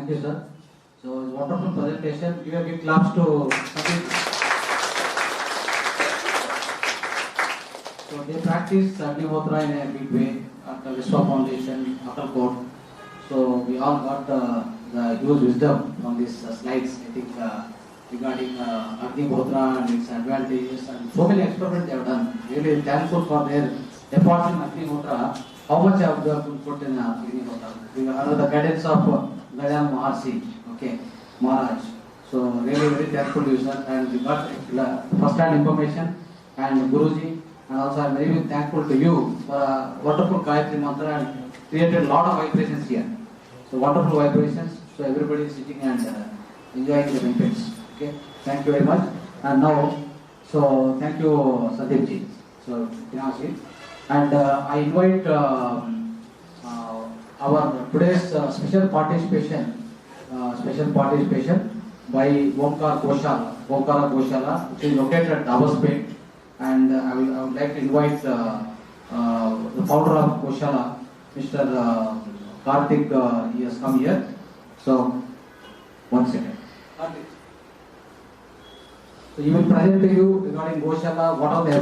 Thank you, sir. So it's wonderful presentation. Give a big claps to Satish. So they practice Agnihotra in a big way at the Whitefield Foundation, Passcode. So we all got the huge wisdom from these slides. I think regarding Agnihotra and its advantages and so many experiments they have done. Really thankful for their efforts in Agnihotra. How much have they put in Agnihotra? We are under the guidance of Dhyana Maharshi, okay, Maharaj. So really very thankful to you, sir. And we got first-hand information and Guruji. And also I am very thankful to you for a wonderful Gayatri Mantra and created a lot of vibrations here. So wonderful vibrations. So everybody is sitting and enjoying the benefits. Okay, thank you very much. And now, so thank you Sadhguru. So and I invite our today's special participation by Omkara Goshala, which is located at Davos. And I would like to invite the founder of Goshala, Mr. Karthik, he has come here. So, 1 second. Karthik. So, he will present to you regarding Goshala, what are the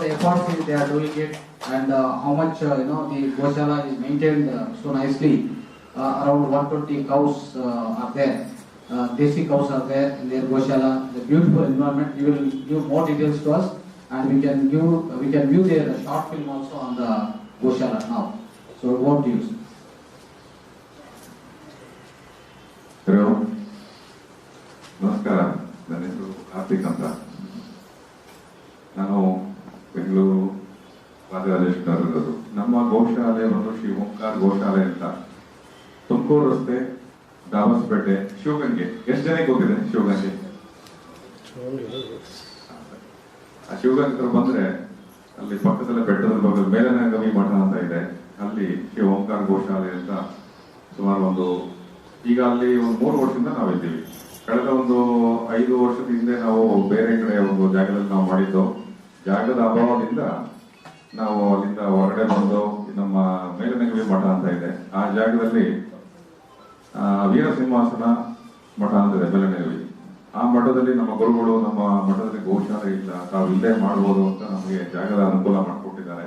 efforts they are doing it, and how much the Goshala is maintained so nicely. Around 120 cows are there. Desi cows are there in their Goshala. The beautiful environment. You will give more details to us, and we can view their short film also on the Goshala now. So over to you. Hello. ನಮಸ್ಕಾರ. ನನ್ನ ಹೆಸರು ಕಾರ್ತಿಕ್ ಅಂತ. ನಾನು ಬೆಂಗಳೂರು ರಾಜರಾಜೇಶ್ವರದವರು. ನಮ್ಮ ಗೋಶಾಲೆ ಒಂದು ಶ್ರೀ ಓಂಕಾರ ಗೋಶಾಲೆ ಅಂತ ತುಮಕೂರು ರಸ್ತೆ ದಾವಸ್ಪೇಟೆ ಶಿವಗಂಗೆ. ಎಷ್ಟು ಜನಕ್ಕೆ ಗೊತ್ತಿದೆ ಶಿವಗಂಗೆ? ಆ ಶಿವಗಂಗೆ ಹತ್ರ ಬಂದ್ರೆ ಅಲ್ಲಿ ಪಕ್ಕದಲ್ಲೇ ಬೆಟ್ಟದ ಭಾಗದಲ್ಲಿ ಮೇಲನಗವಿ ಮಠ ಅಂತ ಇದೆ. ಅಲ್ಲಿ ಶ್ರೀ ಓಂಕಾರ ಗೋಶಾಲೆ ಅಂತ ಸುಮಾರು ಈಗ ಅಲ್ಲಿ 3 ವರ್ಷದಿಂದ ನಾವಿದ್ದೀವಿ. ಕಳೆದ 5 ವರ್ಷದ ಹಿಂದೆ ನಾವು ಬೇರೆ ಕಡೆ ಒಂದು ಜಾಗದಲ್ಲಿ ನಾವು ಮಾಡಿದ್ದು. ಜಾಗದ ಅಭಾವದಿಂದ ನಾವು ಅಲ್ಲಿಂದ ಹೊರಗಡೆ ಬಂದು ನಮ್ಮ ಮೇಲನಗವಿ ಮಠ ಅಂತ ಇದೆ. ಆ ಜಾಗದಲ್ಲಿ ವೀರಸಿಂಹಾಸನ ಮಠ ಅಂತಿದೆ ಮೇಲನಗವಿ. ಆ ಮಠದಲ್ಲಿ ನಮ್ಮ ಗುರುಗಳು ನಮ್ಮ ಮಠದಲ್ಲಿ ಗೋಶಾಲೆ ಇಲ್ಲ, ತಾವು ಇಲ್ಲೇ ಮಾಡ್ಬೋದು ಅಂತ ನಮಗೆ ಜಾಗದ ಅನುಕೂಲ ಮಾಡಿಕೊಟ್ಟಿದ್ದಾರೆ.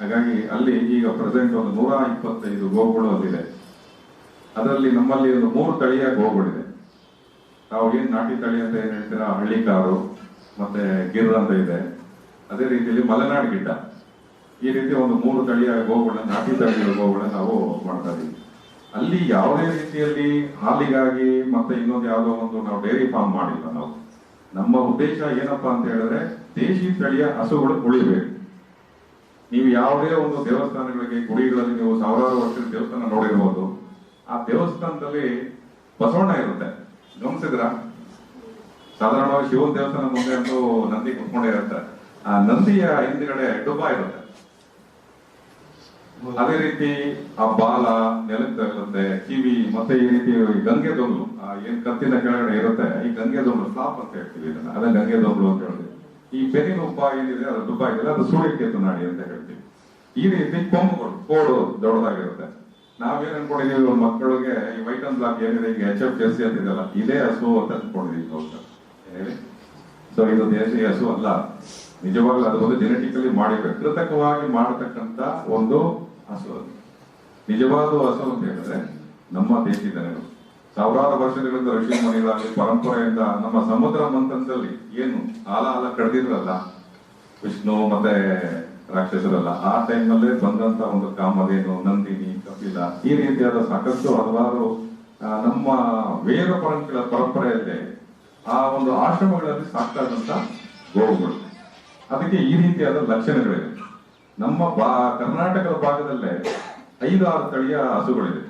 ಹಾಗಾಗಿ ಅಲ್ಲಿ ಈಗ ಪ್ರೆಸೆಂಟ್ 125 ಗೋಗಳು ಅಲ್ಲಿದೆ. ಅದರಲ್ಲಿ ನಮ್ಮಲ್ಲಿ 3 ತಳಿಯ ಗೋಗಳಿದೆ. ನಾವು ಏನ್ ನಾಟಿ ತಳಿ ಅಂತ ಏನ್ ಹೇಳ್ತೀರಾ, ಹಳ್ಳಿಕಾರು ಮತ್ತೆ ಗಿರ್ ಅಂತ ಇದೆ. ಅದೇ ರೀತಿಯಲ್ಲಿ ಮಲೆನಾಡು ಗಿಡ್ಡ, ಈ ರೀತಿ 3 ತಳಿಯ ಗೋಗಳನ್ನ, ನಾಟಿ ತಳಿಯ ಗೋಗಳನ್ನ ನಾವು ಮಾಡ್ತಾ ಇದೀವಿ. ಅಲ್ಲಿ ಯಾವುದೇ ರೀತಿಯಲ್ಲಿ ಹಾಲಿಗಾಗಿ ಮತ್ತೆ ಇನ್ನೊಂದು ಯಾವುದೋ ನಾವು ಡೈರಿ ಫಾರ್ಮ್ ಮಾಡಿಲ್ಲ. ನಾವು ನಮ್ಮ ಉದ್ದೇಶ ಏನಪ್ಪಾ ಅಂತ ಹೇಳಿದ್ರೆ ದೇಶಿ ತಳಿಯ ಹಸುಗಳು ಉಳಿಬೇಕು. ನೀವು ಯಾವುದೇ ದೇವಸ್ಥಾನಗಳಿಗೆ, ಗುಡಿಗಳಲ್ಲಿ ನೀವು ಸಾವಿರಾರು ವರ್ಷದ ದೇವಸ್ಥಾನ ನೋಡಿರ್ಬೋದು. ಆ ದೇವಸ್ಥಾನದಲ್ಲಿ ಬಸವಣ್ಣ ಇರುತ್ತೆ, ಗಮನಿಸಿದ್ರ? ಸಾಧಾರಣವಾಗಿ ಶಿವನ ದೇವಸ್ಥಾನ ಮುಂದೆ ಅಂತೂ ನಂದಿ ಕುತ್ಕೊಂಡೇ ಇರುತ್ತೆ. ಆ ನಂದಿಯ ಹಿಂದ್ಗಡೆ ಡುಬ್ಬ ಇರುತ್ತೆ. ಅದೇ ರೀತಿ ಆ ಬಾಲ ನೆಲಕ್ಕೆ ತಗಲುತ್ತೆ, ಕಿವಿ, ಮತ್ತೆ ಈ ರೀತಿ ಗಂಗೆ ದೊಂಗ್ಲು ಏನ್ ಕತ್ತಿನ ಕೆಳಗಡೆ ಇರುತ್ತೆ, ಈ ಗಂಗೆ ದೊಂಗ್ಲು ಸ್ಲಾಪ್ ಅಂತ ಹೇಳ್ತೀವಿ ಇದನ್ನ. ಅದೇ ಗಂಗೆ ದೊಂಗ್ಲು ಅಂತ ಹೇಳ್ತೀವಿ. ಈ ಬೆನ್ನಿನ ಉಬ್ಬ ಏನಿದೆ, ಅದು ದುಬ್ಬ ಇದೆಯಲ್ಲ, ಅದು ಸೂರ್ಯಕೇತು ನಾಡಿ ಅಂತ ಹೇಳ್ತೀವಿ. ಈ ರೀತಿ ಕೊಂಬುಗಳು, ಕೋಡು ದೊಡ್ಡದಾಗಿರುತ್ತೆ. ನಾವೇನ್ ಅನ್ಕೊಂಡಿದೀವಿ, ಮಕ್ಕಳಿಗೆ ಈ ವೈಟ್ ಅಂಡ್ ಬ್ಲಾಕ್ ಏನಿದೆ, ಈಗ H.H.Sadguru ಅಂತಿದೆಲ್ಲ, ಇದೇ ಹಸು ಅಂತ ಅನ್ಕೊಂಡಿದೀವಿ ನಾವು. ಹೇಳಿ, ಸೊ ಇದು ದೇಶೀಯ ಹಸು ಅಲ್ಲ. ನಿಜವಾಗ್ಲೂ ಅದು ಜೆನೆಟಿಕಲಿ ಮಾಡಿರ್ಬೇಕು, ಕೃತಕವಾಗಿ ಮಾಡತಕ್ಕಂತ ಹಸು. ಅದು ನಿಜವಾದ ಹಸು ಅಂತ ಹೇಳಿದ್ರೆ ನಮ್ಮ ದೇಶಿ ದನಗಳು. ಸಾವಿರಾರು ವರ್ಷಗಳಿಂದ ಋಷಿ ಮುನಿಗಳಾಗಲಿ ಪರಂಪರೆಯಿಂದ ನಮ್ಮ ಸಮುದ್ರ ಮಂಥನದಲ್ಲಿ ಏನು ಹಾಲ ಕಡ್ದಿದ್ರಲ್ಲ ವಿಷ್ಣು ಮತ್ತೆ ರಾಕ್ಷಸರಲ್ಲ, ಆ ಟೈಮ್ನಲ್ಲೇ ಬಂದಂತ ಕಾಮಧೇನು, ನಂದಿನಿ, ಕಪಿಲ, ಈ ರೀತಿಯಾದ ಸಾಕಷ್ಟು ಹಲವಾರು ನಮ್ಮ ವೇದ ಪರಂಪರೆಯಲ್ಲೇ ಆ ಆಶ್ರಮಗಳಲ್ಲಿ ಸಾಕ್ತಾದಂತ ಗೋವುಗಳು. ಅದಕ್ಕೆ ಈ ರೀತಿಯಾದ ಲಕ್ಷಣಗಳಿವೆ. ನಮ್ಮ ಕರ್ನಾಟಕದ ಭಾಗದಲ್ಲೇ 5-6 ತಳಿಯ ಹಸುಗಳಿದೆ.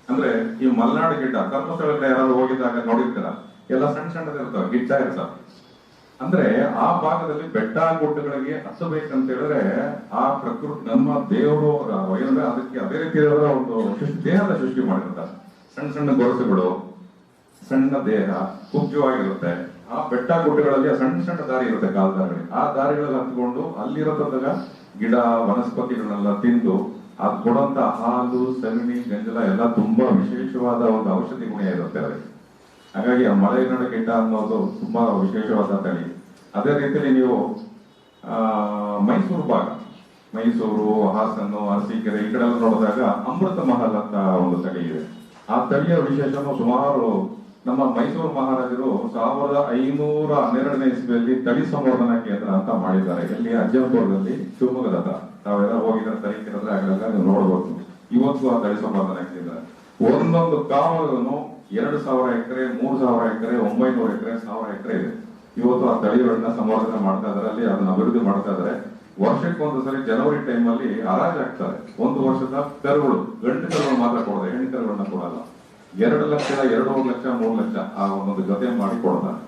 ಅಂದ್ರೆ ಈ ಮಲೆನಾಡು ಗಿಡ್ಡ, ಧರ್ಮಸ್ಥಳಕ್ಕೆ ಯಾರು ಹೋಗಿದ್ದಾಗ ನೋಡಿರ್ತಾರ, ಎಲ್ಲ ಸಣ್ಣದಿರ್ತಾವ, ಗಿಡ್ಡ ಇರ್ತಾವ. ಅಂದ್ರೆ ಆ ಭಾಗದಲ್ಲಿ ಬೆಟ್ಟ ಗುಡ್ಡಗಳಿಗೆ ಹಸಬೇಕಂತ ಹೇಳಿದ್ರೆ ಆ ಪ್ರಕೃತಿ, ನಮ್ಮ ದೇವರು ಏನಂದ್ರೆ ಅದಕ್ಕೆ ಅದೇ ರೀತಿಯಾದ ದೇಹದ ಸೃಷ್ಟಿ ಮಾಡಿರ್ತಾರೆ. ಸಣ್ಣ ಗೊರಸುಗಳು, ಸಣ್ಣ ದೇಹ, ಕುಬ್ಜವಾಗಿರುತ್ತೆ. ಆ ಬೆಟ್ಟ ಗುಡ್ಡಗಳಲ್ಲಿ ಸಣ್ಣ ದಾರಿ ಇರುತ್ತೆ, ಕಾಲ್ದಾರಿಗಳು. ಆ ದಾರಿಗಳಲ್ಲಿ ಹತ್ಕೊಂಡು ಅಲ್ಲಿರತಕ್ಕ ಗಿಡ ವನಸ್ಪತಿಗಳನ್ನೆಲ್ಲ ತಿಂದು ಅದು ಕೊಡುವಂತ ಹಾಲು, ಸಗಣಿ, ಗಂಜಲ ಎಲ್ಲ ತುಂಬಾ ವಿಶೇಷವಾದ ಒಂದು ಔಷಧಿ ಗುಣ ಇರುತ್ತೆ ಅದಕ್ಕೆ. ಹಾಗಾಗಿ ಆ ಮಲೆನಾಡು ಗಿಡ್ಡ ಅನ್ನೋದು ತುಂಬಾ ವಿಶೇಷವಾದ ತಳಿ. ಅದೇ ರೀತಿಯಲ್ಲಿ ನೀವು ಮೈಸೂರು ಭಾಗ, ಮೈಸೂರು, ಹಾಸನ, ಅರಸೀಕೆರೆ ಈ ಕಡೆ ಎಲ್ಲ ನೋಡಿದಾಗ ಅಮೃತ ಮಹಲ್ ಅಂತ ಒಂದು ತಳಿ ಇದೆ. ಆ ತಳಿಯ ವಿಶೇಷನು ಸುಮಾರು ನಮ್ಮ ಮೈಸೂರು ಮಹಾರಾಜರು 1512ನೇ ಇಸ್ವಿಯಲ್ಲಿ ತಳಿ ಸಂವರ್ಧನಾ ಕೇಂದ್ರ ಅಂತ ಮಾಡಿದ್ದಾರೆ. ಇಲ್ಲಿ ಅಜ್ಜಂಪುರದಲ್ಲಿ, ಶಿವಮೊಗ್ಗದ ಹತ್ರ. ತಾವೆಲ್ಲ ಹೋಗಿದ್ರೆ ತರೀಕಿದ್ರೆ ಆಗಲೆಲ್ಲ ನೀವು ನೋಡ್ಬೋದು. ಇವತ್ತು ಆ ತಳಿ ಸಂವರ್ಧನಾ ಕೇಂದ್ರ ಒಂದೊಂದು ಕಾವಲನ್ನು 2000 ಎಕರೆ, 3000 ಎಕರೆ, 900 ಎಕರೆ, 1000 ಎಕರೆ ಇದೆ. ಇವತ್ತು ಆ ತಳಿಗಳನ್ನ ಸಂವರ್ಧನೆ ಮಾಡ್ತಾ ಇದಾರೆ, ಅಲ್ಲಿ ಅದನ್ನ ಅಭಿವೃದ್ಧಿ ಮಾಡ್ತಾ ಇದಾರೆ. ವರ್ಷಕ್ಕೊಂದು ಸರಿ ಜನವರಿ ಟೈಮ್ ಅಲ್ಲಿ ಹರಾಜ್ ಆಗ್ತಾರೆ. ಒಂದು ವರ್ಷದ ಕರುಗಳು, ಗಂಡು ಕರುಗಳು ಮಾತ್ರ ಕೊಡೋದು, ಹೆಣ್ಣು ಕರುಗಳನ್ನ ಕೊಡಲ್ಲ. 2 ಲಕ್ಷ, 2.5 ಲಕ್ಷ, 3 ಲಕ್ಷ ಆ ಒಂದೊಂದು ಜೊತೆ ಮಾಡಿ ಕೊಡ್ತಾರೆ.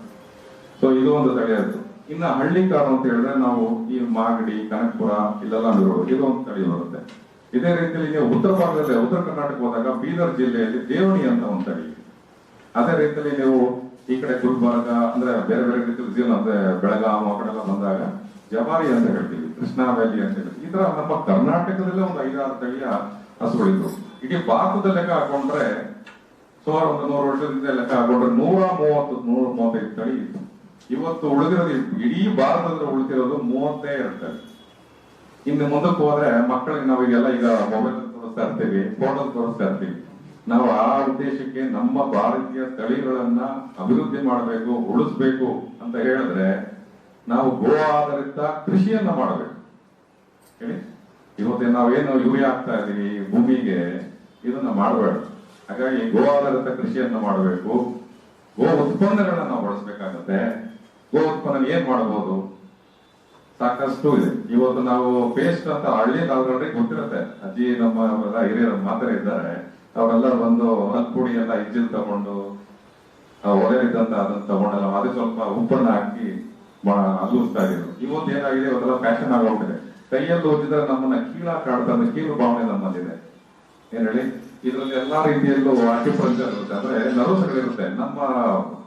ಸೊ ಇದು ಒಂದು ತಳಿ ಆಯ್ತು. ಇನ್ನ ಹಳ್ಳಿ ಕಾರು ಅಂತ ಹೇಳಿದ್ರೆ ನಾವು ಈ ಮಾಗಡಿ, ಕನಕಪುರ ಇಲ್ಲೆಲ್ಲ ಇರೋದು, ಇದು ಒಂದು ತಳಿ ಬರುತ್ತೆ. ಇದೇ ರೀತಿಯಲ್ಲಿ ನೀವು ಉತ್ತರ ಭಾಗದಲ್ಲಿ, ಉತ್ತರ ಕರ್ನಾಟಕ ಹೋದಾಗ ಬೀದರ್ ಜಿಲ್ಲೆಯಲ್ಲಿ ದೇವಣಿ ಅಂತ ಒಂದು ತಳಿ. ಅದೇ ರೀತಿಯಲ್ಲಿ ನೀವು ಈ ಕಡೆ ಗುಲ್ಬರ್ಗ ಅಂದ್ರೆ ಬೇರೆ ಬೇರೆ ರೀತಿಯಲ್ಲಿ ಅಂದ್ರೆ ಬೆಳಗಾಂ ಆ ಕಡೆ ಎಲ್ಲ ಬಂದಾಗ ಜವಾರಿ ಅಂತ ಹೇಳ್ತೀವಿ, ಕೃಷ್ಣಾ ವ್ಯಾಲಿ ಅಂತ ಹೇಳಿ. ಈ ತರ ನಮ್ಮ ಕರ್ನಾಟಕದಲ್ಲೇ ಒಂದು 5-6 ತಳಿಯ ಹಸುಗಳಿದ್ರು. ಇಡೀ ಭಾರತದ ಲೆಕ್ಕ ಹಾಕೊಂಡ್ರೆ ಸುಮಾರು ಒಂದು 100 ವರ್ಷದಿಂದ ಲೆಕ್ಕ ಹಾಕೊಂಡ್ರೆ 135 ತಳಿ ಇತ್ತು. ಇವತ್ತು ಉಳಿದಿರೋದು, ಇಡೀ ಭಾರತದಲ್ಲಿ ಉಳಿದಿರೋದು 32 ತಳಿ. ಇನ್ನು ಮುಂದಕ್ಕೆ ಹೋದ್ರೆ ಮಕ್ಕಳಿಗೆ ನಾವೀಗೆಲ್ಲ ಈಗ ಮೊಬೈಲ್ ತೋರಿಸ್ತಾ ಇರ್ತೀವಿ, ಫೋಟೋ ತೋರಿಸ್ತಾ ಇರ್ತೀವಿ. ನಾವು ಆ ಉದ್ದೇಶಕ್ಕೆ ನಮ್ಮ ಭಾರತೀಯ ತಳಿಗಳನ್ನ ಅಭಿವೃದ್ಧಿ ಮಾಡಬೇಕು, ಉಳಿಸ್ಬೇಕು ಅಂತ ಹೇಳಿದ್ರೆ ನಾವು ಗೋ ಆಧಾರಿತ ಕೃಷಿಯನ್ನ ಮಾಡಬೇಕು. ಹೇಳಿ, ಇವತ್ತೇ ನಾವೇನು ಯೂರಿಯಾ ಆಗ್ತಾ ಇದೀವಿ ಭೂಮಿಗೆ, ಇದನ್ನ ಮಾಡಬೇಡ. ಹಾಗಾಗಿ ಗೋ ಆಧಾರಿತ ಕೃಷಿಯನ್ನ ಮಾಡಬೇಕು. ಗೋ ಉತ್ಪನ್ನಗಳನ್ನ ನಾವು ಬಳಸಬೇಕಾಗತ್ತೆ. ಗೋ ಉತ್ಪನ್ನ ಏನ್ ಮಾಡಬಹುದು? ಸಾಕಷ್ಟು ಇದೆ. ಇವತ್ತು ನಾವು ಪೇಸ್ಟ್ ಅಂತ ಹಳ್ಳಿ ಆಲ್ರೆಡಿ ಗೊತ್ತಿರುತ್ತೆ. ಅಜ್ಜಿ ನಮ್ಮ ಹಿರಿಯರು ಮಾತ್ರ ಇದ್ದಾರೆ, ಅವರೆಲ್ಲ ಬಂದು ಹಲ್ಪುಡಿ ಎಲ್ಲ ಇಜ್ಜಿಲ್ ತಗೊಂಡು ಒಲೆಯಿದ್ದಂತ ಅದನ್ನ ತಗೊಂಡೆಲ್ಲ ಅದೇ ಸ್ವಲ್ಪ ಉಪ್ಪನ್ನ ಹಾಕಿ ಅಲ್ಲೂಸ್ತಾ ಇದ್ರು. ಇವತ್ತು ಏನಾಗಿದೆ, ಇವತ್ತೆಲ್ಲ ಫ್ಯಾಷನ್ ಆಗೋಗ್ಬಿಟ್ಟಿದೆ. ಕೈಯಲ್ಲಿ ಓದಿದ್ರೆ ನಮ್ಮನ್ನ ಕೀಳಾಕಾಡ್ತಾ ಕೀಳು ಭಾವನೆ ನಮ್ಮಲ್ಲಿದೆ. ಏನ್ ಹೇಳಿ, ಇದರಲ್ಲಿ ಎಲ್ಲಾ ರೀತಿಯಲ್ಲೂ ಅಕ್ಯುಪ್ರೆಷರ್ ಇರುತ್ತೆ, ಅಂದ್ರೆ ನರ್ವ್ಸ್ಗಳಿರುತ್ತೆ. ನಮ್ಮ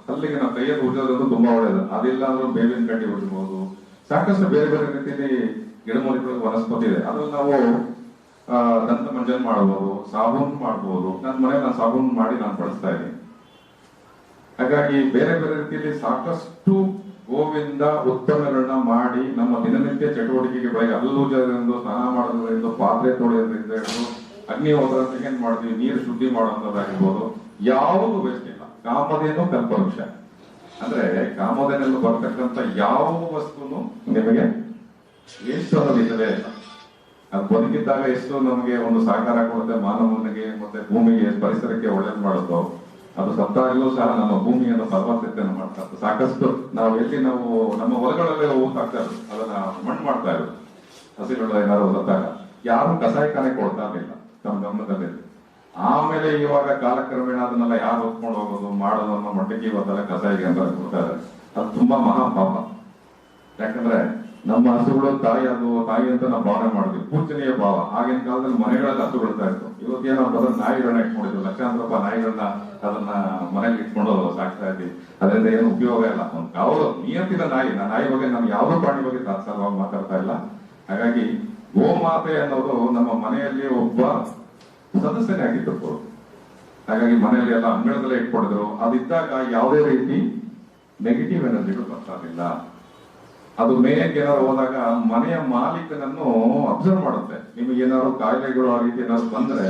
ಹಲ್ಲಿಗೆ ನಾವು ಕೈಯಲ್ಲಿ ಉಜ್ಜೋದು ತುಂಬಾ ಒಳ್ಳೇದು. ಅದಿಲ್ಲ ಅಂದ್ರೆ ಬೇವಿನ ಕಡ್ಡಿ ಉಜ್ಜಬಹುದು. ಸಾಕಷ್ಟು ಬೇರೆ ಬೇರೆ ರೀತಿಯಲ್ಲಿ ಗಿಡಮೂಲಿಕೆಗಳ ವನಸ್ಪತಿ ಇದೆ. ಅದ್ರಲ್ಲಿ ನಾವು ದಂತ ಮಂಜನ್ ಮಾಡಬಹುದು, ಸಾಬೂನ್ ಮಾಡಬಹುದು. ನನ್ನ ಮನೆಯಲ್ಲಿ ನಾನು ಸಾಬೂನ್ ಮಾಡಿ ನಾನು ಬಳಸ್ತಾ ಇದ್ದೀನಿ. ಹಾಗಾಗಿ ಬೇರೆ ಬೇರೆ ರೀತಿಯಲ್ಲಿ ಸಾಕಷ್ಟು ಗೋವಿಂದ ಉತ್ಪನ್ನಗಳನ್ನ ಮಾಡಿ ನಮ್ಮ ದಿನನಿತ್ಯ ಚಟುವಟಿಕೆಗೆ ಬೆಳಗ್ಗೆ ಹಲ್ಲುಜ್ಜೋದ್ರಿಂದ, ಸ್ನಾನ ಮಾಡೋದ್ರಿಂದ, ಪಾತ್ರೆ ತೊಳೆಯೋದ್ರಿಂದ ಹಿಡಿದು ಅಗ್ನಿಹೋತ್ರ ಏನ್ ಮಾಡ್ತೀವಿ, ನೀರು ಶುದ್ಧಿ ಮಾಡುವಂತದ್ದಾಗಿರ್ಬೋದು, ಯಾವುದು ವೇಸ್ಟ್ ಇಲ್ಲ. ಕಾಮಧೇನು ಕಲ್ಪವೃಕ್ಷ ಅಂದ್ರೆ ಕಾಮಧೇನಲ್ಲಿ ಬರ್ತಕ್ಕಂಥ ಯಾವ ವಸ್ತುನು ನಿಮಗೆ ವೇಸ್ಟ್ ಅನ್ನೋದಿಲ್ಲವೇ ಇಲ್ಲ. ಅದು ಬದುಕಿದ್ದಾಗ ಎಷ್ಟು ನಮಗೆ ಒಂದು ಸಹಕಾರ ಕೊಡುತ್ತೆ, ಮಾನವನಿಗೆ ಮತ್ತೆ ಭೂಮಿಗೆ, ಪರಿಸರಕ್ಕೆ ಒಳ್ಳೇದು ಮಾಡುತ್ತೋ, ಅದು ಸತ್ತಾಗಲೂ ಸಹ ನಮ್ಮ ಭೂಮಿಯನ್ನು ಫಲವತ್ತತೆಯನ್ನು ಮಾಡ್ತಾ ಇತ್ತು. ಸಾಕಷ್ಟು ನಾವು ನಮ್ಮ ಹೊಲಗಳಲ್ಲೇ ಹೋಗ್ತಾ ಇರೋದು, ಅದನ್ನ ಮಣ್ಣು ಮಾಡ್ತಾ ಇರೋದು. ಹಸಿರುಗಳು ಏನಾದ್ರು ಸತ್ತಾಗ ಯಾರು ಕಸಾಯಖಾನೆ ಕೊಡ್ತಾ ಇರಲಿಲ್ಲ ನಮ್ಮ ಗಮನದಲ್ಲಿ. ಆಮೇಲೆ ಇವಾಗ ಕಾಲಕ್ರಮೇಣ ಅದನ್ನೆಲ್ಲ ಯಾರು ಹೊತ್ಕೊಂಡು ಹೋಗೋದು ಮಾಡೋದು ಅನ್ನೋ ಮಟ್ಟಿಗೆ ಇವತ್ತೆಲ್ಲ ಕಸಾಯಿಗೆ ಅಂತ ಕೊಡ್ತಾ ಇದ್ದಾರೆ. ಅದು ತುಂಬಾ ಮಹಾಪಾಪ. ಯಾಕಂದ್ರೆ ನಮ್ಮ ಹಸುಗಳು ತಾಯಿ ಅಂತ ನಾವು ಭಾವನೆ ಮಾಡಿದ್ವಿ, ಪೂಜನೀಯ ಭಾವ. ಆಗಿನ ಕಾಲದಲ್ಲಿ ಮನೆಗಳಲ್ಲಿ ಹಸುಗಳ್ತಾ ಇತ್ತು. ಇವತ್ತೇನಪ್ಪ ಅಂದ್ರೆ ನಾಯಿಗಳನ್ನ ಇಟ್ಕೊಂಡಿದ್ವಿ, ಲಕ್ಷಾಂತರ ರೂಪಾಯಿ ನಾಯಿಗಳನ್ನ ಅದನ್ನ ಮನೇಲಿ ಇಟ್ಕೊಂಡು ಸಾಕ್ತಾ ಇದ್ವಿ. ಅದರಿಂದ ಏನು ಉಪಯೋಗ ಇಲ್ಲ. ಒಂದು ಕಾವಲು ನಿಯಂತ್ರಿತ ನಾಯಿ ಬಗ್ಗೆ ನಾನು ಯಾವುದೋ ಪ್ರಾಣಿ ಬಗ್ಗೆ ತಾತ್ಸಾರವಾಗಿ ಮಾತಾಡ್ತಾ ಇಲ್ಲ. ಹಾಗಾಗಿ ಗೋಮಾತೆ ಅನ್ನೋದು ನಮ್ಮ ಮನೆಯಲ್ಲಿ ಒಬ್ಬ ಸದಸ್ಯನೇ ಆಗಿತ್ತು. ಹಾಗಾಗಿ ಮನೆಯಲ್ಲಿ ಎಲ್ಲ ಅಂಗಳದಲ್ಲೇ ಇಟ್ಕೊಂಡಿದ್ರು. ಅದಿದ್ದಾಗ ಯಾವುದೇ ರೀತಿ ನೆಗೆಟಿವ್ ಎನರ್ಜಿಗಳು ಬರ್ತಾ ಇರಲಿಲ್ಲ. ಅದು ಮೇಯಕ್ಕೆ ಏನಾದ್ರು ಹೋದಾಗ ಮನೆಯ ಮಾಲೀಕನನ್ನು ಅಬ್ಸರ್ವ್ ಮಾಡುತ್ತೆ. ನಿಮಗೆ ಏನಾದ್ರು ಕಾಯಿಲೆಗಳು ಆ ರೀತಿ ಏನಾದ್ರು ಬಂದ್ರೆ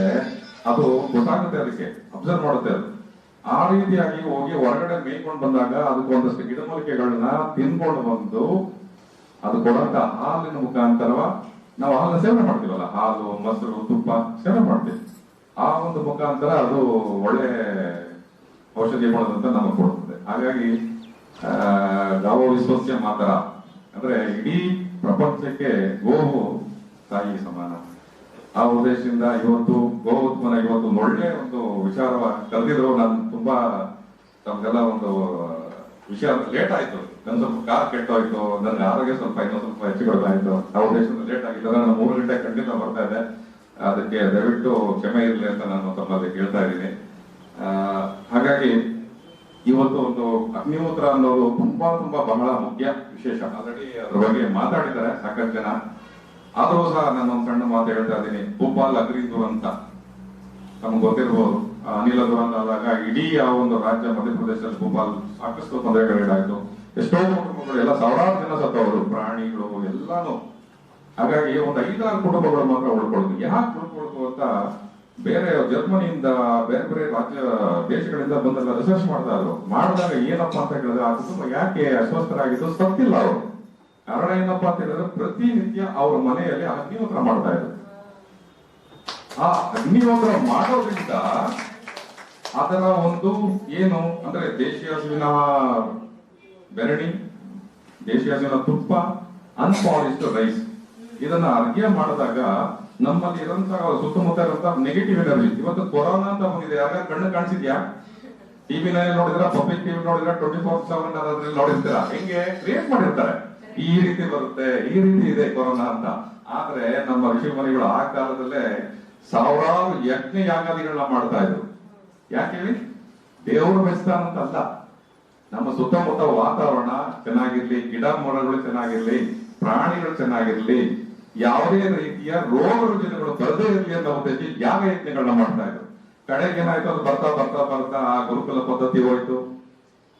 ಅದು ಗೊತ್ತಾಗುತ್ತೆ, ಅದಕ್ಕೆ ಅಬ್ಸರ್ವ್ ಮಾಡುತ್ತೆ. ಅದು ಆ ರೀತಿಯಾಗಿ ಹೋಗಿ ಹೊರಗಡೆ ಮೇಯ್ಕೊಂಡು ಬಂದಾಗ ಅದಕ್ಕೆ ಒಂದಷ್ಟು ಗಿಡಮೂಲಿಕೆಗಳನ್ನ ತಿನ್ಕೊಂಡು ಬಂದು ಅದು ಕೊಡಂತ ಹಾಲಿನ ಮುಖಾಂತರ ನಾವು ಹಾಲನ್ನ ಸೇವನೆ ಮಾಡ್ತೀವಲ್ಲ, ಹಾಲು, ಮೊಸರು, ತುಪ್ಪ ಸೇವನೆ ಮಾಡ್ತೀವಿ. ಆ ಒಂದು ಮುಖಾಂತರ ಅದು ಒಳ್ಳೆ ಔಷಧಿ ಗುಣದಂತ ನಮಗೆ ಕೊಡುತ್ತದೆ. ಹಾಗಾಗಿ ಗಾವೋ ವಿಶ್ವಸ್ಯ ಮಾತರ ಅಂದ್ರೆ ಇಡೀ ಪ್ರಪಂಚಕ್ಕೆ ಗೋವು ತಾಯಿ ಸಮಾನ. ಆ ಉದ್ದೇಶದಿಂದ ಇವತ್ತು ಗೋ ಉತ್ಪನ್ನ ಇವತ್ತು ಒಳ್ಳೆ ಒಂದು ವಿಚಾರವಾಗಿ ಕರೆದಿದ್ರು. ನಾನು ತುಂಬಾ ತಮ್ಗೆಲ್ಲ ಒಂದು ವಿಷಯ ಲೇಟ್ ಆಯ್ತು. ನನ್ ಸ್ವಲ್ಪ ಕಾರ್ ಕೆಟ್ಟೋಯ್ತು, ನನ್ಗೆ ಆರೋಗ್ಯ ಇನ್ನೂ ಸ್ವಲ್ಪ ಹೆಚ್ಚುಗೊಳ್ಳಾಯ್ತು. ಆ ಉದ್ದೇಶದಿಂದ ಲೇಟ್ ಆಗಿಲ್ಲ. ನಾನು 3 ಗಂಟೆ ಖಂಡಿತ ಬರ್ತಾ ಇದೆ. ಅದಕ್ಕೆ ದಯವಿಟ್ಟು ಕ್ಷಮೆ ಇರಲಿ ಅಂತ ನಾನು ತಮ್ಮಲ್ಲಿ ಕೇಳ್ತಾ ಇದ್ದೀನಿ. ಹಾಗಾಗಿ ಇವತ್ತು ಒಂದು ಅಗ್ನಿಹೋತ್ರ ಅನ್ನೋದು ತುಂಬಾ ಬಹಳ ಮುಖ್ಯ ವಿಶೇಷ. ಆಲ್ರೆಡಿ ಅದ್ರ ಬಗ್ಗೆ ಮಾತಾಡಿದ್ದಾರೆ ಸಾಕಷ್ಟು ಜನ. ಆದ್ರೂ ಸಹ ನಾನೊಂದು ಸಣ್ಣ ಮಾತು ಹೇಳ್ತಾ ಇದ್ದೀನಿ. ಭೂಪಾಲ್ ಅಗ್ನಿ ದುರಂತ ನಮ್ಗೆ ಗೊತ್ತಿರ್ಬೋದು. ಅನಿಲ ದುರಂತ ಆದಾಗ ಇಡೀ ಆ ಒಂದು ರಾಜ್ಯ ಮಧ್ಯಪ್ರದೇಶದಲ್ಲಿ ಭೂಪಾಲ್ ಸಾಕಷ್ಟು ತೊಂದರೆಗಳಾಯ್ತು. ಎಷ್ಟೋ ಕುಟುಂಬಗಳು ಎಲ್ಲ ಸಾವಿರಾರು ಜನ ಸತ್ತವರು, ಪ್ರಾಣಿಗಳು ಎಲ್ಲಾನು. ಹಾಗಾಗಿ ಒಂದು 5-6 ಕುಟುಂಬಗಳು ಮಾತ್ರ ಉಳ್ಕೊಳ್ಳೋದು. ಯಾಕೆ ಉಳ್ಕೊಳ್ತು ಅಂತ ಬೇರೆ ಜರ್ಮನಿಯಿಂದ ಬೇರೆ ಬೇರೆ ರಾಜ್ಯ ದೇಶಗಳಿಂದ ಬಂದೆಲ್ಲ ರಿಸರ್ಚ್ ಮಾಡ್ತಾ ಇದ್ರು. ಮಾಡಿದಾಗ ಏನಪ್ಪಾ ಅಂತ ಹೇಳಿದ್ರೆ ಆ ಕುಟುಂಬ ಯಾಕೆ ಅಸ್ವಸ್ಥರಾಗಿದ್ದು, ಸತ್ತಿಲ್ಲ ಅವರು. ಕಾರಣ ಏನಪ್ಪಾ ಅಂತ ಹೇಳಿದ್ರೆ ಪ್ರತಿನಿತ್ಯ ಅವ್ರ ಮನೆಯಲ್ಲಿ ಅಗ್ನಿಹೋತ್ರ ಮಾಡ್ತಾ ಇದ್ರು. ಆ ಅಗ್ನಿಹೋತ್ರ ಮಾಡೋದ್ರಿಂದ ಅದರ ಒಂದು ಏನು ಅಂದ್ರೆ ದೇಶೀಯ ಹಸುವಿನ ಬೆರಣಿ, ದೇಶೀಯ ಹಸುವಿನ ತುಪ್ಪ, ಅನ್ಪಾಲಿಶ್ಡ್ ರೈಸ್, ಇದನ್ನ ಅರ್ಘ್ಯ ಮಾಡಿದಾಗ ನಮ್ಮಲ್ಲಿ ಇರುವಂತಹ ಸುತ್ತಮುತ್ತ ಇರುವಂತಹ ನೆಗೆಟಿವ್ ಎನರ್ಜಿ. ಇವತ್ತು ಕೊರೋನಾ ಅಂತ ಬಂದಿದೆ, ಯಾರು ಕಣ್ಣು ಕಾಣಿಸಿದ್ಯಾ? ಟಿವಿನಲ್ಲಿ ನೋಡಿದ್ರ, ಪಬ್ಲಿಕ್ ಟಿವಿ ನೋಡಿದ್ರ, 24/7 ಅದ್ರಲ್ಲಿ ನೋಡಿರ್ತೀರಾ, ಹೆಂಗೆ ಕ್ರಿಯೇಟ್ ಮಾಡಿರ್ತಾರೆ. ಈ ರೀತಿ ಬರುತ್ತೆ, ಈ ರೀತಿ ಇದೆ ಕೊರೋನಾ ಅಂತ. ಆದ್ರೆ ನಮ್ಮ ಋಷಿ ಮುನಿಗಳು ಆ ಕಾಲದಲ್ಲೇ ಸಾವಿರಾರು ಯಜ್ಞ ಯಾಗಾದಿಗಳನ್ನ ಮಾಡ್ತಾ ಇದ್ರು. ಯಾಕೆ ಹೇಳಿ? ದೇವರು ಮೆಚ್ತಾನ ಅಂತ ಅಲ್ಲ, ನಮ್ಮ ಸುತ್ತಮುತ್ತ ವಾತಾವರಣ ಚೆನ್ನಾಗಿರ್ಲಿ, ಗಿಡ ಮರಗಳು ಚೆನ್ನಾಗಿರ್ಲಿ, ಪ್ರಾಣಿಗಳು ಚೆನ್ನಾಗಿರ್ಲಿ, ಯಾವುದೇ ರೀತಿಯ ರೋಗ ರುಜಿನಗಳು ಬರದೇ ಇರಲಿ ಅನ್ನೋ ಉದ್ದೇಶ ಯಾಗ ಯಜ್ಞಗಳನ್ನ ಮಾಡ್ತಾ ಇದ್ರು. ಕಡೆಗೆ ಏನಾಯ್ತು, ಅದು ಬರ್ತಾ ಬರ್ತಾ ಬರ್ತಾ ಆ ಗುರುಕುಲ ಪದ್ಧತಿ ಹೋಯ್ತು.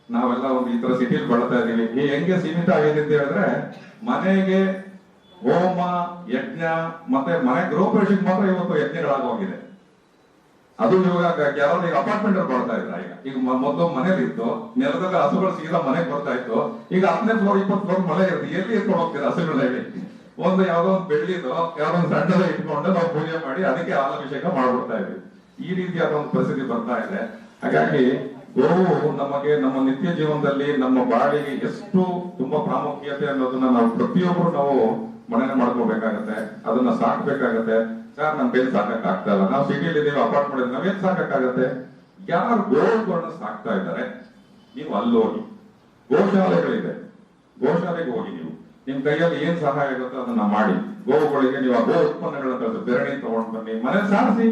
ನಾವೆಲ್ಲ ಒಂದು ಈ ತರ ಸಿಟಿಲಿ ಬಳತಾ ಇದೀವಿ. ಈ ಹೆಂಗೆ ಸೀಮಿತ ಆಗಿದೆ ಅಂತ ಹೇಳಿದ್ರೆ, ಮನೆಗೆ ಹೋಮ ಯಜ್ಞ ಮತ್ತೆ ಮನೆ ಗೃಹ ಪ್ರವೇಶಕ್ಕೆ ಮಾತ್ರ ಇವತ್ತು ಯಜ್ಞಗಳಾಗೋಗಿದೆ. ಅದು ಇವಾಗ ಕೆಲವರು ಈಗ ಅಪಾರ್ಟ್ಮೆಂಟ್ ಅಲ್ಲಿ ಬರ್ತಾ ಇದ್ರ. ಈಗ ಮೊದಲು ಮನೇಲಿ ಇತ್ತು, ನೆಲದಲ್ಲಿ ಹಸುಗಳು ಸೀದಾ ಮನೆಗೆ ಬರ್ತಾ ಇತ್ತು. ಈಗ 10ನೇ ಫ್ಲೋರ್ 20 ಫ್ಲೋರ್ ಮಳೆ ಇರುತ್ತೆ, ಎಲ್ಲಿ ಎತ್ಕೊಂಡು ಹೋಗ್ತೀರಾ ಹಸುಗಳನ್ನ ಹೇಳಿ? ಒಂದು ಯಾವ್ದೋ ಒಂದು ಬೆಳ್ಳಿದು ಯಾವ್ದೋ ಒಂದು ಸಣ್ಣದ ಇಟ್ಕೊಂಡು ನಾವು ಪೂಜೆ ಮಾಡಿ ಅದಕ್ಕೆ ಹಾಲಾಭಿಷೇಕ ಮಾಡ್ಬಿಡ್ತಾ ಇದ್ವಿ. ಈ ರೀತಿಯಾದ ಒಂದು ಪರಿಸ್ಥಿತಿ ಬರ್ತಾ ಇದೆ. ಹಾಗಾಗಿ ಗೋವು ನಮಗೆ ನಮ್ಮ ನಿತ್ಯ ಜೀವನದಲ್ಲಿ ನಮ್ಮ ಬಾಳಿಗೆ ಎಷ್ಟು ತುಂಬಾ ಪ್ರಾಮುಖ್ಯತೆ ಅನ್ನೋದನ್ನ ನಾವು ಪ್ರತಿಯೊಬ್ಬರು ನಾವು ಮನನ ಮಾಡ್ಕೋಬೇಕಾಗತ್ತೆ, ಅದನ್ನ ಸಾಕ್ಬೇಕಾಗತ್ತೆ. ಸರ್ ನಮ್ ಕೈಲಿ ಸಾಕಕ್ ಆಗ್ತಾ ಇಲ್ಲ, ನಾವು ಸಿಟಿಯಲ್ಲಿ ಇದೀವಿ, ಅಪಾರ್ಟ್ಮೆಂಟ್ ನಾವೇನ್ ಸಾಕಾಗತ್ತೆ? ಯಾರು ಗೋವುಗಳನ್ನ ಸಾಕ್ತಾ ಇದ್ದಾರೆ ನೀವು ಅಲ್ಲಿ ಹೋಗಿ, ಗೋಶಾಲೆಗಳಿದೆ, ಗೋಶಾಲೆಗೆ ಹೋಗಿ ನೀವು ನಿಮ್ ಕೈಯಲ್ಲಿ ಏನ್ ಸಹಾಯ ಆಗುತ್ತೋ ಅದನ್ನ ಮಾಡಿ. ಗೋವುಗಳಿಗೆ ನೀವು ಆ ಗೋ ಉತ್ಪನ್ನಗಳನ್ನ ತರಿಸಿ, ಬೆರಣಿ ತಗೊಂಡ್ ಬನ್ನಿ, ಮನೆ ಸಾರಿಸಿ.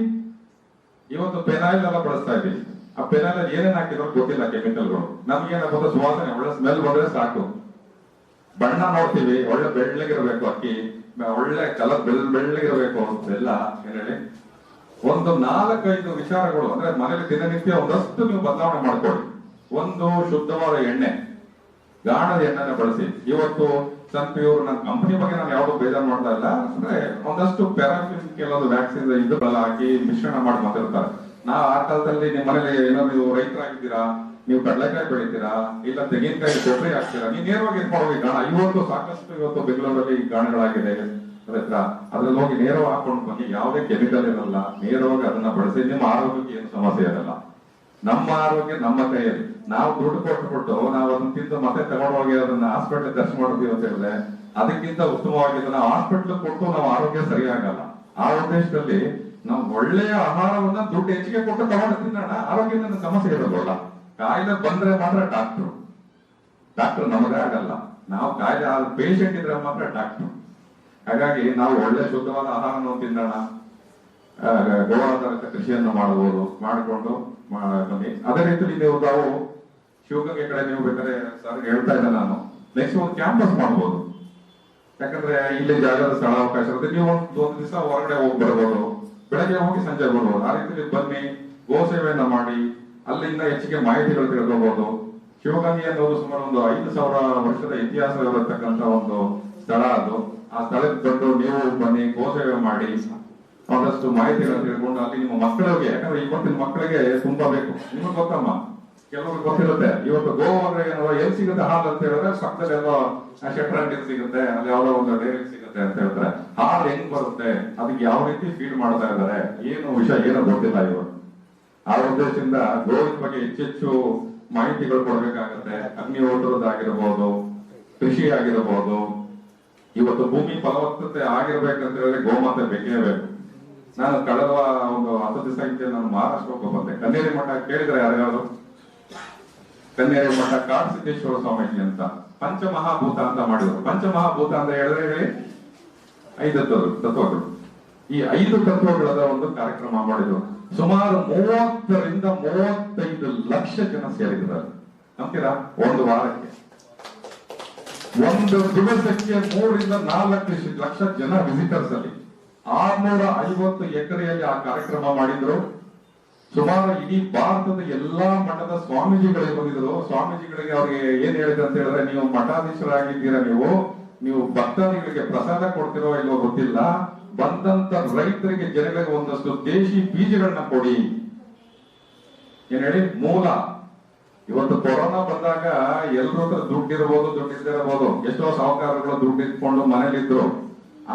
ಇವತ್ತು ಪೆನಾಯಿಲ್ ಎಲ್ಲ ಬಳಸ್ತಾ ಇದ್ದೀವಿ. ಆ ಪೆನಾಯಿಲ್ ಏನೇನ್ ಹಾಕಿದ್ರು ಗೊತ್ತಿಲ್ಲ, ಕೆಮಿಕಲ್ಗಳು. ನಮ್ಗೇನಾಗುತ್ತೆ, ಸುವಾಸನೆ ಒಳ್ಳೆ ಸ್ಮೆಲ್ ಬಂದ್ರೆ ಸಾಕು. ಬಣ್ಣ ನೋಡ್ತೀವಿ, ಒಳ್ಳೆ ಬೆಳ್ಳಗಿರ್ಬೇಕು ಅಕ್ಕಿ, ಒಳ್ಳೆ ಕಲರ್ ಬೆಳ್ಳಗಿರ್ಬೇಕು ಅಂತೆಲ್ಲ ಏನ್ ಹೇಳಿ. ಒಂದು 4-5 ವಿಚಾರಗಳು ಅಂದ್ರೆ ಮನೇಲಿ ದಿನನಿತ್ಯ ಒಂದಷ್ಟು ನೀವು ಬದಲಾವಣೆ ಮಾಡ್ಕೊಳ್ಳಿ. ಒಂದು ಶುದ್ಧವಾದ ಎಣ್ಣೆ, ಗಾಣದ ಎಣ್ಣೆನ ಬಳಸಿ. ಇವತ್ತು ಸನ್ಪ್ಯೂರ್ ನನ್ನ ಕಂಪನಿ ಬಗ್ಗೆ ನಾನು ಯಾವ್ದು ಬೇಜಾರು ಮಾಡ್ತಾ ಇಲ್ಲ, ಅಂದ್ರೆ ಒಂದಷ್ಟು ಪ್ಯಾರಾಫಿನ್ ಕೆಲವೊಂದು ವ್ಯಾಕ್ಸಿನ್ ಇದೆಲ್ಲ ಹಾಕಿ ಮಿಶ್ರಣ ಮಾಡಿ ಮಾತಾಡ್ತಾರೆ. ನಾ ಆ ಕಾಲದಲ್ಲಿ ನಿಮ್ಮ ಮನೇಲಿ ಏನೋ ನೀವು ರೈತರಾಗಿದ್ದೀರಾ, ನೀವು ಕಡಲೆಕಾಯಿ ಬೆಳಿತೀರಾ, ಇಲ್ಲ ತೆಂಗಿನಕಾಯಿ ಕೊಬ್ಬರಿ ಹಾಕ್ತೀರಾ, ನೀವು ನೇರವಾಗಿ ಇಟ್ಕೊಂಡು ಹೋಗಿ ಗಾಣ. ಇವತ್ತು ಸಾಕಷ್ಟು ಇವತ್ತು ಬೆಂಗಳೂರಲ್ಲಿ ಗಾಣಗಳಾಗಿದೆ, ಅದ್ರಲ್ಲಿ ಹೋಗಿ ನೇರವಾಗಿ ಹಾಕೊಂಡು ಬನ್ನಿ. ಯಾವುದೇ ಕೆಮಿಕಲ್ ಇರಲ್ಲ, ನೇರವಾಗಿ ಅದನ್ನ ಬಳಸಿ. ನಿಮ್ಮ ಆರೋಗ್ಯಕ್ಕೆ ಏನು ಸಮಸ್ಯೆ ಇರಲ್ಲ. ನಮ್ಮ ಆರೋಗ್ಯ ನಮ್ಮ ಕೈಯಲ್ಲಿ. ನಾವು ದುಡ್ಡು ಕೊಟ್ಬಿಟ್ಟು ನಾವು ಅದನ್ನ ತಿಂದು ಮತ್ತೆ ತಗೊಂಡು ಹೋಗಿ ಅದನ್ನ ಹಾಸ್ಪಿಟಲ್ ಖರ್ಚು ಮಾಡ್ತೀವಿ ಅಂತ ಹೇಳಿದ್ರೆ ಅದಕ್ಕಿಂತ ಉತ್ತಮವಾಗಿ ನಾವು ಹಾಸ್ಪಿಟಲ್ ಕೊಟ್ಟು ನಾವು ಆರೋಗ್ಯ ಸರಿಯಾಗಲ್ಲ. ಆ ಉದ್ದೇಶದಲ್ಲಿ ನಾವು ಒಳ್ಳೆಯ ಆಹಾರವನ್ನ ದುಡ್ಡು ಹೆಚ್ಚಿಗೆ ಕೊಟ್ಟು ತಗೊಂಡು ತಿನ್ನೋಣ, ಆರೋಗ್ಯದ ಸಮಸ್ಯೆ ಇರೋದಿಲ್ಲ. ಕಾಯಿಲೆ ಬಂದ್ರೆ ಮಾತ್ರ ಡಾಕ್ಟರ್ ನಮಗೆ ಆಗಲ್ಲ. ನಾವು ಕಾಯಿಲೆ ಪೇಷಂಟ್ ಇದ್ರೆ ಮಾತ್ರ ಡಾಕ್ಟರ್. ಹಾಗಾಗಿ ನಾವು ಒಳ್ಳೆ ಶುದ್ಧವಾದ ಆಹಾರವನ್ನು ತಿನ್ನೋಣ, ಗೋವಾಧಾರಿತ ಕೃಷಿಯನ್ನು ಮಾಡಬಹುದು, ಮಾಡಿಕೊಂಡು ಬನ್ನಿ. ಅದೇ ರೀತಿಯಲ್ಲಿ ನೀವು ನಾವು ಶಿವಗಂಗೆ ಕಡೆ ನೀವು ಬೇಕಾದ್ರೆ ಸರ್ ಹೇಳ್ತಾ ಇದ್ದೆ ನಾನು, ನೆಕ್ಸ್ಟ್ ಒಂದು ಕ್ಯಾಂಪಸ್ ಮಾಡಬಹುದು. ಯಾಕಂದ್ರೆ ಇಲ್ಲಿ ಜಾಗದ ಸ್ಥಳ ಅವಕಾಶ ಇರುತ್ತೆ. ನೀವು ಒಂದು ದಿವಸ ಹೊರಗಡೆ ಹೋಗಿ ಬರ್ಬೋದು, ಬೆಳಗ್ಗೆ ಹೋಗಿ ಸಂಜೆ ಬರ್ಬೋದು. ಆ ರೀತಿಯಲ್ಲಿ ಬನ್ನಿ, ಗೋ ಸೇವೆಯನ್ನ ಮಾಡಿ ಅಲ್ಲಿಂದ ಹೆಚ್ಚಿಗೆ ಮಾಹಿತಿಗಳು ತಿಳ್ಕೋಬಹುದು. ಶಿವಗಂಗೆ ಅನ್ನೋದು ಸುಮಾರು ಒಂದು 5,000 ವರ್ಷದ ಇತಿಹಾಸ ಇರತಕ್ಕಂತ ಒಂದು ಸ್ಥಳ. ಅದು ಆ ಸ್ಥಳಕ್ಕೆ ಬಂದು ನೀವು ಬನ್ನಿ, ಗೋ ಸೇವೆ ಮಾಡಿ ಒಂದಷ್ಟು ಮಾಹಿತಿಗಳನ್ನು ತಿಳ್ಕೊಂಡು ಅಲ್ಲಿ ನಿಮ್ಮ ಮಕ್ಕಳಿಗೆ, ಯಾಕಂದ್ರೆ ಇವತ್ತಿನ ಮಕ್ಕಳಿಗೆ ತುಂಬಾ ಬೇಕು. ನಿಮಗೆ ಗೊತ್ತಮ್ಮ, ಕೆಲವ್ರಿಗೆ ಗೊತ್ತಿರುತ್ತೆ. ಇವತ್ತು ಗೋ ಅಂದ್ರೆ ಎಲ್ಲಿ ಸಿಗುತ್ತೆ ಹಾಲು ಅಂತ ಹೇಳಿದ್ರೆ ಪಕ್ಕದಲ್ಲಿ ಎಲ್ಲೋ ಕ್ಷೇತ್ರ ಸಿಗುತ್ತೆ, ಅಲ್ಲಿ ಯಾವ್ದೋ ಒಂದು ಡೈರಿ ಸಿಗುತ್ತೆ ಅಂತ ಹೇಳ್ತಾರೆ. ಹಾಲು ಹೆಂಗ್ ಬರುತ್ತೆ, ಅದಕ್ಕೆ ಯಾವ ರೀತಿ ಫೀಡ್ ಮಾಡ್ತಾ ಇದ್ದಾರೆ, ಏನು ವಿಷಯ ಏನೋ ಗೊತ್ತಿಲ್ಲ ಇವತ್ತು. ಆ ಉದ್ದೇಶದಿಂದ ಗೋವಿನ ಬಗ್ಗೆ ಹೆಚ್ಚೆಚ್ಚು ಮಾಹಿತಿಗಳು ಕೊಡ್ಬೇಕಾಗತ್ತೆ. ಅಗ್ನಿಹೋತ್ರದಾಗಿರ್ಬೋದು, ಕೃಷಿ ಆಗಿರಬಹುದು. ಇವತ್ತು ಭೂಮಿ ಫಲವತ್ತತೆ ಆಗಿರ್ಬೇಕಂತ ಹೇಳಿದ್ರೆ ಗೋಮಾತೆ ಬೇಕೇ ಬೇಕು. ನಾನು ಕಳೆದ ಒಂದು 10 ದಿವಸ ಹಿಂದೆ ನಾನು ಮಹಾರಾಷ್ಟ್ರಕ್ಕೆ ಬಂದೆ. ಕನ್ನೇರಿ ಮಠ ಕೇಳಿದ್ರೆ ಯಾರ್ಯಾರು? ಕನ್ನೇರಿ ಮಠ ಕಾಡಸಿದ್ದೇಶ್ವರ ಸ್ವಾಮೀಜಿ ಅಂತ ಪಂಚಮಹಾಭೂತ ಅಂತ ಮಾಡಿದ್ರು. ಪಂಚಮಹಾಭೂತ ಅಂತ ಹೇಳಿದ್ರೆ ಹೇಳಿ 5 ತತ್ವಗಳು. ಈ 5 ತತ್ವಗಳದ ಒಂದು ಕಾರ್ಯಕ್ರಮ ಮಾಡಿದ್ರು. ಸುಮಾರು 30ರಿಂದ 35 ಲಕ್ಷ ಜನ ಸೇರಿದ್ದಾರೆ. ನಂಬ್ತೀರಾ? ಒಂದು ವಾರಕ್ಕೆ ಒಂದು ದಿವಸಕ್ಕೆ 3-4 ಲಕ್ಷ ಜನ ವಿಸಿಟರ್ಸ್ ಅಲ್ಲಿ 650 ಎಕರೆಯಲ್ಲಿ ಆ ಕಾರ್ಯಕ್ರಮ ಮಾಡಿದ್ರು. ಸುಮಾರು ಇಡೀ ಭಾರತದ ಎಲ್ಲಾ ಮಠದ ಸ್ವಾಮೀಜಿಗಳಿಗೆ ಬಂದಿದ್ರು. ಸ್ವಾಮೀಜಿಗಳಿಗೆ ಅವ್ರಿಗೆ ಏನ್ ಹೇಳಿದ್ರು ಅಂತ ಹೇಳಿದ್ರೆ, ನೀವು ಮಠಾಧೀಶರಾಗಿದ್ದೀರಾ, ನೀವು ಭಕ್ತಾದಿಗಳಿಗೆ ಪ್ರಸಾದ ಕೊಡ್ತಿರೋ ಇಲ್ವೋ ಗೊತ್ತಿಲ್ಲ, ಬಂದಂತ ರೈತರಿಗೆ ಜನಗಳಿಗೆ ಒಂದಷ್ಟು ದೇಶಿ ಬೀಜಗಳನ್ನ ಕೊಡಿ. ಏನ್ ಹೇಳಿ ಮೂಲ. ಇವತ್ತು ಕೊರೋನಾ ಬಂದಾಗ ಎಲ್ರ ಹತ್ರ ದುಡ್ಡಿರ್ಬೋದು, ದುಡ್ಡಿದ್ದೇ ಇರ್ಬೋದು. ಎಷ್ಟೋ ಸಾಹುಕಾರಗಳು ದುಡ್ಡು ಇಟ್ಕೊಂಡು ಮನೇಲಿದ್ರು.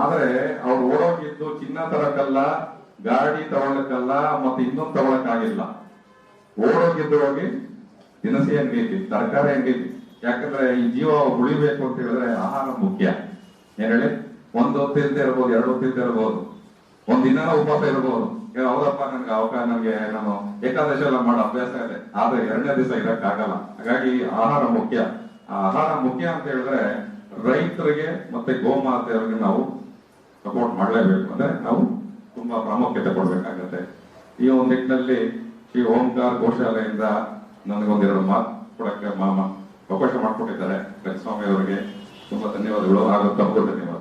ಆದ್ರೆ ಅವ್ರು ಓಡೋಗಿದ್ದು ಚಿನ್ನ ತರಕಲ್ಲ, ಗಾಡಿ ತಗೊಳಕ್ಕಲ್ಲ, ಮತ್ತೆ ಇನ್ನೊಂದು ತಗೊಳಕ್ಕಾಗಿಲ್ಲ. ಓಡೋಗಿದ್ದು ಹೋಗಿ ದಿನಸಿ ಅಂಗಡಿ, ತರಕಾರಿ ಅಂಗಡಿ. ಯಾಕಂದ್ರೆ ಈ ಜೀವ ಉಳಿಬೇಕು ಅಂತ ಹೇಳಿದ್ರೆ ಆಹಾರ ಮುಖ್ಯ. ಏನ್ ಹೇಳಿ, ಒಂದ್ ಹೊತ್ತು ಇಲ್ದೇ ಇರ್ಬೋದು, 2 ಹೊತ್ತು ಇಲ್ದೇ ಇರ್ಬೋದು, ಒಂದಿನ ಉಪವಾಸ ಇರ್ಬೋದು. ಹೌದಪ್ಪ, ನನಗೆ ನಾನು ಏಕಾದಶಿ ಎಲ್ಲ ಮಾಡೋ ಅಭ್ಯಾಸ ಇದೆ, ಆದ್ರೆ 2ನೇ ದಿವಸ ಇರಕ್ಕಾಗಲ್ಲ. ಹಾಗಾಗಿ ಆಹಾರ ಮುಖ್ಯ. ಆಹಾರ ಮುಖ್ಯ ಅಂತ ಹೇಳಿದ್ರೆ ರೈತರಿಗೆ ಮತ್ತೆ ಗೋಮಾತೆಯವರಿಗೆ ನಾವು ಸಪೋರ್ಟ್ ಮಾಡಲೇಬೇಕು. ಅಂದ್ರೆ ನಾವು ತುಂಬಾ ಪ್ರಾಮುಖ್ಯತೆ ಕೊಡ್ಬೇಕಾಗತ್ತೆ. ಈ ಒಂದು ನಿಟ್ಟಿನಲ್ಲಿ ಶ್ರೀ ಓಂಕಾರ ಗೋಶಾಲೆಯಿಂದ ನನಗೊಂದೆರಡು ಮಾತು ಕೊಡಕ್ಕೆ ಅವಕಾಶ ಮಾಡಿಕೊಟ್ಟಿದ್ದಾರೆ ಸ್ವಾಮಿ ಅವರಿಗೆ ತುಂಬಾ ಧನ್ಯವಾದಗಳು. ಹಾಗೂ ತಮಗೂ ಧನ್ಯವಾದ.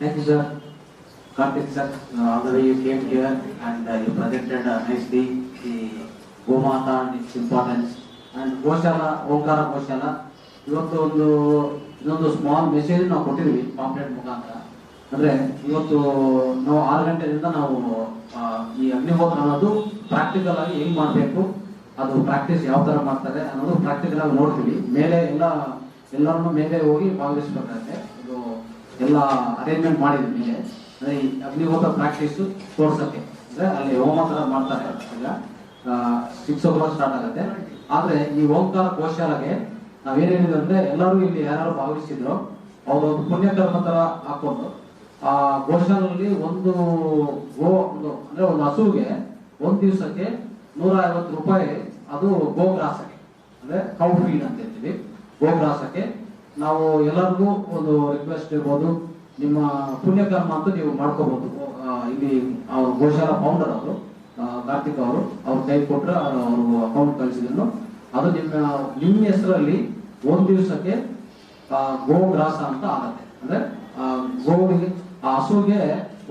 Thank you, sir. Karthik sir, all the way you came here and you presented nicely the Gomata and its importance. And Goshala, Omkara Goshala, ಇವತ್ತು ಇನ್ನೊಂದು ಸ್ಮಾಲ್ ಮೆಸೇಜ್ ನಾವು ಕೊಟ್ಟಿದ್ವಿ ಪಾಂಪ್ಲೆಟ್ ಮುಖಾಂತರ. ಅಂದ್ರೆ ಇವತ್ತು ನಾವು 6 ಗಂಟೆಯಿಂದ ನಾವು ಈ ಅಗ್ನಿಹೋತ್ರ ಅನ್ನೋದು ಪ್ರಾಕ್ಟಿಕಲ್ ಆಗಿ ಹೆಂಗ್ ಮಾಡಬೇಕು, ಅದು ಪ್ರಾಕ್ಟೀಸ್ ಯಾವ ತರ ಮಾಡ್ತಾರೆ ಅನ್ನೋದು ಪ್ರಾಕ್ಟಿಕಲ್ ಆಗಿ ನೋಡ್ತೀವಿ. ಮೇಲೆ ಎಲ್ಲರನ್ನು ಮೇಲೆ ಹೋಗಿ ಭಾಗವಹಿಸಬೇಕಾಗುತ್ತೆ. ಇದು ಎಲ್ಲ ಅರೇಂಜ್ಮೆಂಟ್ ಮಾಡಿದ್ವಿ ಮೇಲೆ. ಅಂದ್ರೆ ಈ ಅಗ್ನಿಹೋತ್ರ ಪ್ರಾಕ್ಟೀಸ್ ತೋರ್ಸಕ್ಕೆ, ಅಂದ್ರೆ ಅಲ್ಲಿ ಹೋಮ ತರ ಮಾಡ್ತಾರೆ. ಈಗ 6 o'clock ಸ್ಟಾರ್ಟ್ ಆಗುತ್ತೆ. ಆದ್ರೆ ಈ ಓಂಕಾರ ಗೋಶಾಲೆಗೆ ನಾವೇನೇನಿದೆ ಅಂದ್ರೆ ಎಲ್ಲರೂ ಇಲ್ಲಿ ಯಾರು ಭಾಗವಹಿಸಿದ್ರು ಅವರು ಒಂದು ಪುಣ್ಯಕರ್ಮ ತರ ಹಾಕೊಂಡು ಆ ಗೋಶಾಲೆಯಲ್ಲಿ ಒಂದು ಹಸುವಿಗೆ ಒಂದ್ ದಿವಸಕ್ಕೆ 150 ರೂಪಾಯಿ, ಅದು ಗೋಗ್ರಾಸಕ್ಕೆ, ಅಂದ್ರೆ ಕೌ ಫೀಡ್ ಅಂತ ಹೇಳ್ತೀವಿ. ಗೋಗ್ರಾಸಕ್ಕೆ ನಾವು ಎಲ್ಲರಿಗೂ ಒಂದು ರಿಕ್ವೆಸ್ಟ್ ಇರ್ಬೋದು, ನಿಮ್ಮ ಪುಣ್ಯಕರ್ಮ ಅಂತ ನೀವು ಮಾಡ್ಕೋಬಹುದು. ಇಲ್ಲಿ ಅವ್ರ ಗೋಶಾಲಾ ಫೌಂಡರ್ ಅವರು ಕಾರ್ತಿಕ್ ಅವರು ಅವ್ರ ಕೈ ಕೊಟ್ರೆ ಅವರು ಅಕೌಂಟ್ ಕಳಿಸಿದ್ರು. ಅದು ನಿಮ್ಮ ಹೆಸರಲ್ಲಿ ಒಂದ್ ದಿವಸಕ್ಕೆ ಗೋಗ್ರಾಸ ಅಂತ ಆಗತ್ತೆ. ಅಂದ್ರೆ ಗೋವಿಗೆ, ಆ ಹಸುಗೆ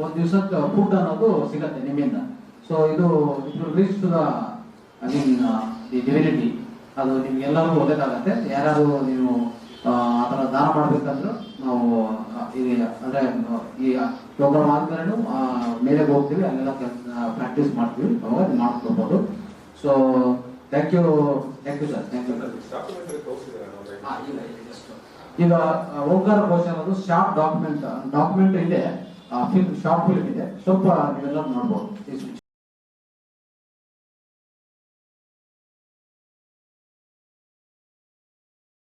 ಒಂದ್ ದಿವಸಕ್ಕೆ ಫುಡ್ ಅನ್ನೋದು ಸಿಗತ್ತೆ ನಿಮ್ಮಿಂದ. ಸೊ ಇದು ರೀಚ್ ಟು ದಿ ಡಿವಿನಿಟಿ. ಅದು ನಿಮ್ಗೆಲ್ಲರಿಗೂ ಒಳ್ಳೇದಾಗತ್ತೆ. ಯಾರು ನೀವು ಆತರ ದಾನ ಮಾಡ್ಬೇಕಂದ್ರೆ ನಾವು ಅಂದ್ರೆ ಈ ಪ್ರೋಗ್ರಾಮ್ ಆದ್ಮೇಲೆ ಮೇಲೆ ಹೋಗ್ತೀವಿ, ಅಲ್ಲೆಲ್ಲ ಪ್ರಾಕ್ಟೀಸ್ ಮಾಡ್ತೀವಿ, ಅವಾಗ ಮಾಡ್ಕೊಳ್ಬಹುದು. So thank you sir, thank you. ಈಗ ಓಂಕಾರ ಗೋಶಾಲದು ಶಾರ್ಟ್ ಡಾಕ್ಯುಮೆಂಟ್ ಇದೆ, ಶಾರ್ಟ್ ಫಿಲ್ಮ್ ಇದೆ, ಸ್ವಲ್ಪ ನೀವೆಲ್ಲ ನೋಡ್ಬೋದು.